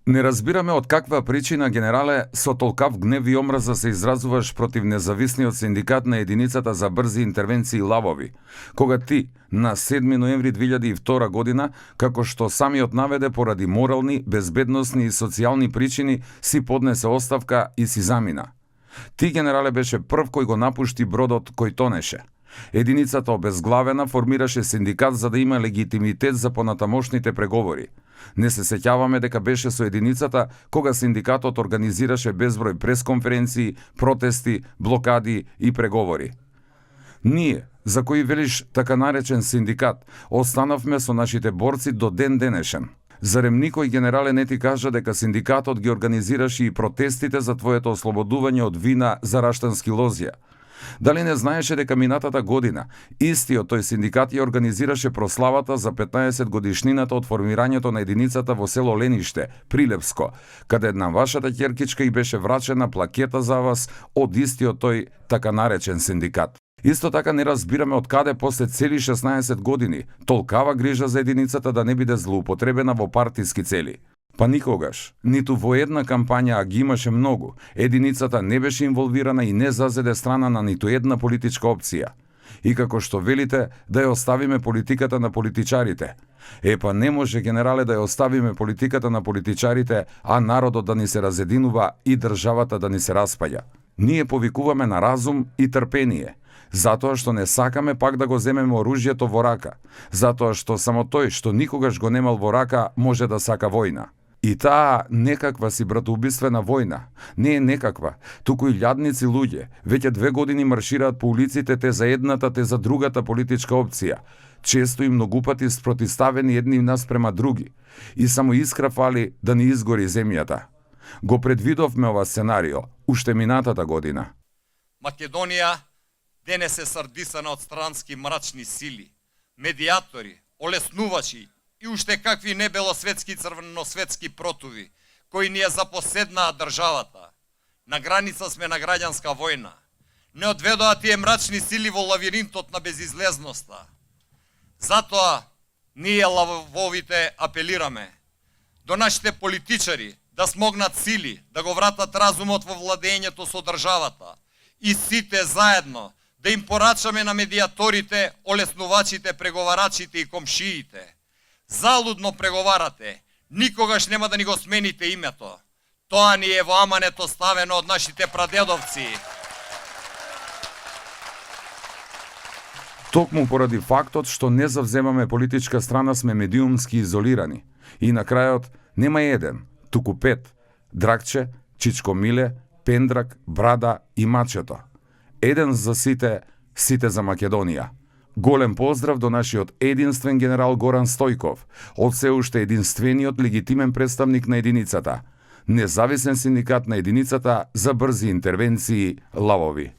Не разбираме од каква причина, генерале, со толкав гнев и омраза се изразуваш против независниот синдикат на единицата за брзи интервенции Лавови, кога ти на 7 ноември 2002 година, како што самиот наведе поради морални, безбедносни и социјални причини, си поднесе оставка и си замина. Ти, генерале, беше прв кој го напушти бродот кој тонеше. Единицата обезглавена формираше синдикат за да има легитимитет за понатамошните преговори. Не се сеќаваме дека беше со единицата кога синдикатот организираше безброј пресконференции, протести, блокади и преговори. Ние, за кои велиш така наречен синдикат, останавме со нашите борци до ден денешен. Зарем никој, генерале, не ти кажа дека синдикатот ги организираше и протестите за твоето ослободување од вина за раштански лозија? Дали не знаеше дека минатата година истиот тој синдикат ја организираше прославата за 15 годишнината од формирањето на единицата во село Лениште, Прилепско, каде на вашата ќеркичка и беше врачена плакета за вас од истиот тој така наречен синдикат? Исто така не разбираме од каде после цели 16 години толкава грижа за единицата да не биде злоупотребена во партиски цели. Па никогаш, ниту во една кампања, а ги имаше многу, единицата не беше инволвирана и не зазеде страна на ниту една политичка опција. И како што велите, да ја оставиме политиката на политичарите. Па не може, генерале, да ја оставиме политиката на политичарите, а народот да ни се разединува и државата да ни се распаѓа. Ние повикуваме на разум и трпение, затоа што не сакаме пак да го земеме оружјето во рака, затоа што само тој што никогаш го немал во рака може да сака војна. И таа некаква си братоубиствена војна, не е некаква, туку и илјадници луѓе веќе 2 години маршираат по улиците те за едната, те за другата политичка опција, често и многу пати спротиставени едни наспрема други, и само искра фали да ни изгори земјата. Го предвидовме ова сценарио уште минатата година. Македонија денес е сардисана од странски мрачни сили, медиатори, олеснувачи и уште какви небелосветски црвеносветски протуви, кои ни ја запоседнаа државата. На граница сме на граѓанска војна. Не одведоа тие мрачни сили во лавиринтот на безизлезноста. Затоа ние лавовите апелираме до нашите политичари да смогнат сили, да го вратат разумот во владењето со државата и сите заедно да им порачаме на медиаторите, олеснувачите, преговарачите и комшиите. Залудно преговарате, никогаш нема да ни го смените името. Тоа ни е во амането ставено од нашите прадедовци. Токму поради фактот што не завземаме политичка страна сме медиумски изолирани. И на крајот нема еден, туку 5. Драгче, Чичко Миле, Пендрак, Брада и Мачето. Еден за сите, сите за Македонија. Голем поздрав до нашиот единствен генерал Горан Стојков, од се уште единствениот легитимен представник на единицата, независен синдикат на единицата за брзи интервенции Лавови.